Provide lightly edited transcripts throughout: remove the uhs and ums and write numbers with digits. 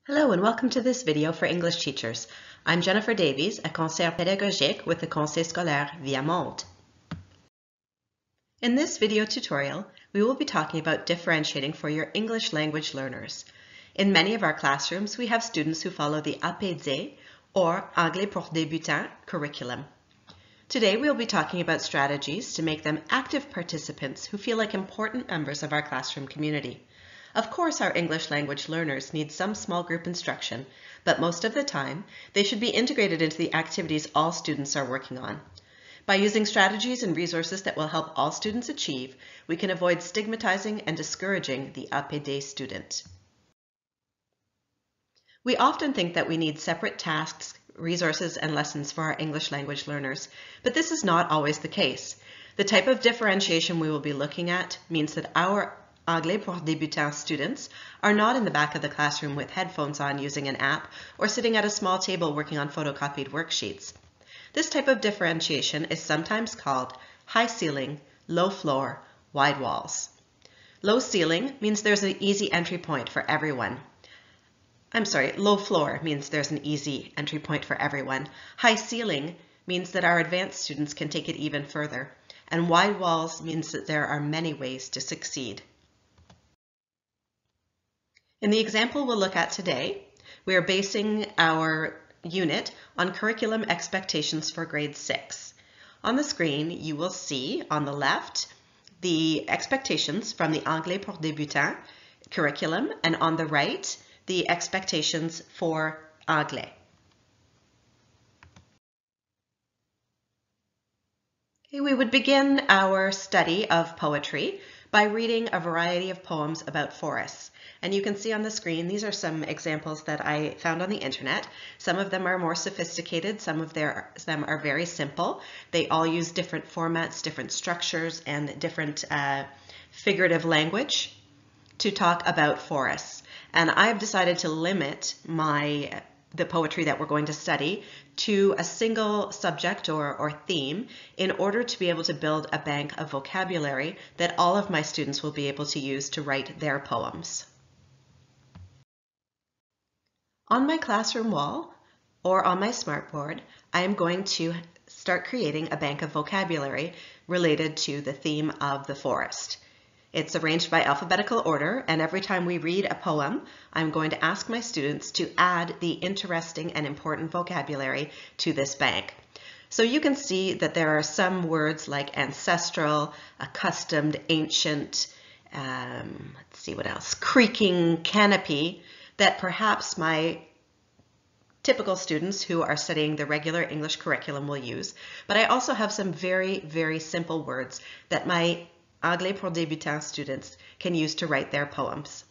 Hello and welcome to this video for English teachers. I'm Jennifer Davies, a conseillère pédagogique with the Conseil scolaire Viamonde. In this video tutorial, we will be talking about differentiating for your English language learners. In many of our classrooms, we have students who follow the APD or Anglais pour débutants curriculum. Today, we'll be talking about strategies to make them active participants who feel like important members of our classroom community. Of course, our English language learners need some small group instruction, but most of the time, they should be integrated into the activities all students are working on. By using strategies and resources that will help all students achieve, we can avoid stigmatizing and discouraging the APD student. We often think that we need separate tasks, resources, and lessons for our English language learners, but this is not always the case. The type of differentiation we will be looking at means that our Anglais pour débutants students are not in the back of the classroom with headphones on using an app or sitting at a small table working on photocopied worksheets. This type of differentiation is sometimes called high ceiling, low floor, wide walls. Low ceiling means there's an easy entry point for everyone. Low floor means there's an easy entry point for everyone. High ceiling means that our advanced students can take it even further. And wide walls means that there are many ways to succeed. In the example we'll look at today, we are basing our unit on curriculum expectations for grade 6. On the screen, you will see on the left the expectations from the Anglais pour débutants curriculum, and on the right, the expectations for Anglais. We would begin our study of poetry by reading a variety of poems about forests. And you can see on the screen, these are some examples that I found on the internet. Some of them are more sophisticated, some of them are very simple. They all use different formats, different structures, and different figurative language to talk about forests. And I've decided to limit the poetry that we're going to study to a single subject or theme in order to be able to build a bank of vocabulary that all of my students will be able to use to write their poems. On my classroom wall or on my smartboard, I am going to start creating a bank of vocabulary related to the theme of the forest. It's arranged by alphabetical order, and every time we read a poem, I'm going to ask my students to add the interesting and important vocabulary to this bank. So you can see that there are some words like ancestral, accustomed, ancient, let's see what else, creaking, canopy, that perhaps my typical students who are studying the regular English curriculum will use. But I also have some very, very simple words that my Anglais pour débutants students can use to write their poems.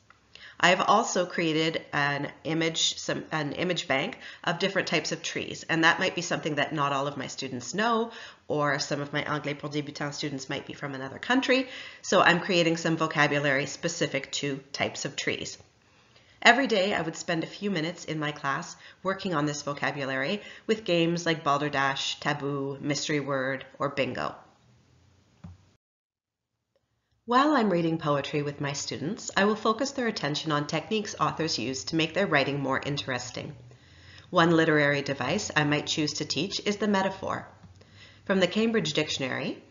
I have also created an image bank of different types of trees, and that might be something that not all of my students know, or some of my Anglais pour débutants students might be from another country, so I'm creating some vocabulary specific to types of trees. Every day I would spend a few minutes in my class working on this vocabulary with games like balderdash, taboo, mystery word, or bingo. While I'm reading poetry with my students, I will focus their attention on techniques authors use to make their writing more interesting. One literary device I might choose to teach is the metaphor. From the Cambridge Dictionary,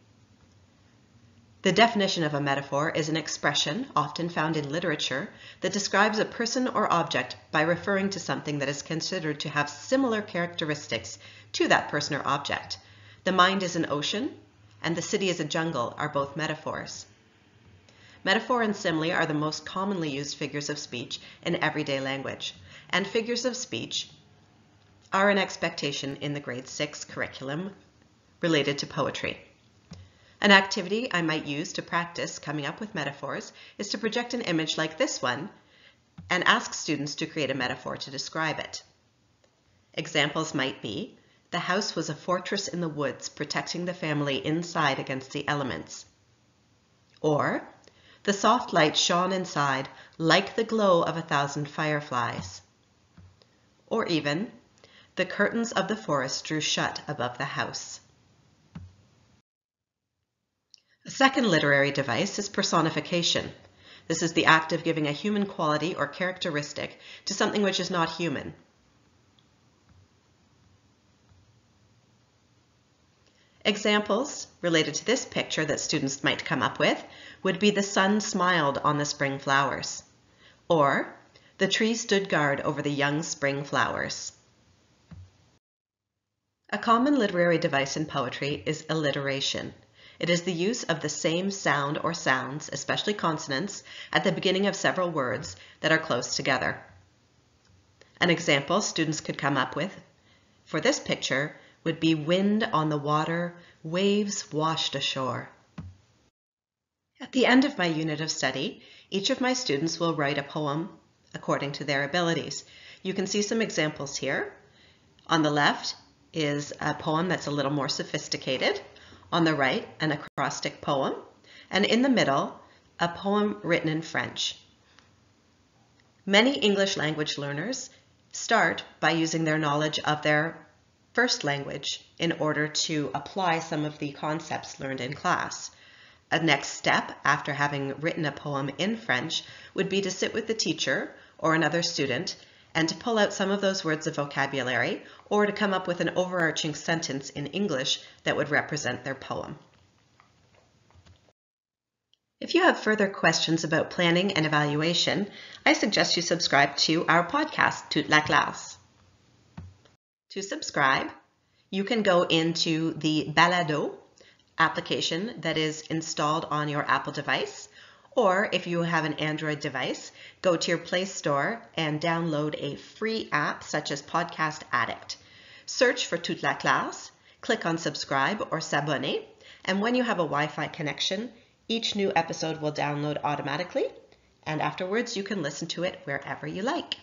the definition of a metaphor is an expression, often found in literature, that describes a person or object by referring to something that is considered to have similar characteristics to that person or object. The mind is an ocean, and the city is a jungle are both metaphors. Metaphor and simile are the most commonly used figures of speech in everyday language, and figures of speech are an expectation in the grade 6 curriculum related to poetry. An activity I might use to practice coming up with metaphors is to project an image like this one and ask students to create a metaphor to describe it. Examples might be, the house was a fortress in the woods protecting the family inside against the elements. Or, the soft light shone inside like the glow of 1,000 fireflies. Or even, the curtains of the forest drew shut above the house. A second literary device is personification. This is the act of giving a human quality or characteristic to something which is not human. Examples related to this picture that students might come up with would be the sun smiled on the spring flowers, or the tree stood guard over the young spring flowers. A common literary device in poetry is alliteration. It is the use of the same sound or sounds, especially consonants, at the beginning of several words that are close together. An example students could come up with for this picture would be wind on the water, waves washed ashore. At the end of my unit of study, each of my students will write a poem according to their abilities. You can see some examples here. On the left is a poem that's a little more sophisticated. On the right, an acrostic poem. And in the middle, a poem written in French. Many English language learners start by using their knowledge of their first language in order to apply some of the concepts learned in class. A next step after having written a poem in French would be to sit with the teacher or another student and to pull out some of those words of vocabulary or to come up with an overarching sentence in English that would represent their poem. If you have further questions about planning and evaluation, I suggest you subscribe to our podcast, Toute la classe. To subscribe, you can go into the Balado application that is installed on your Apple device, or if you have an Android device, go to your Play Store and download a free app such as Podcast Addict. Search for Toute la classe, click on subscribe or s'abonner, and when you have a Wi-Fi connection, each new episode will download automatically, and afterwards you can listen to it wherever you like.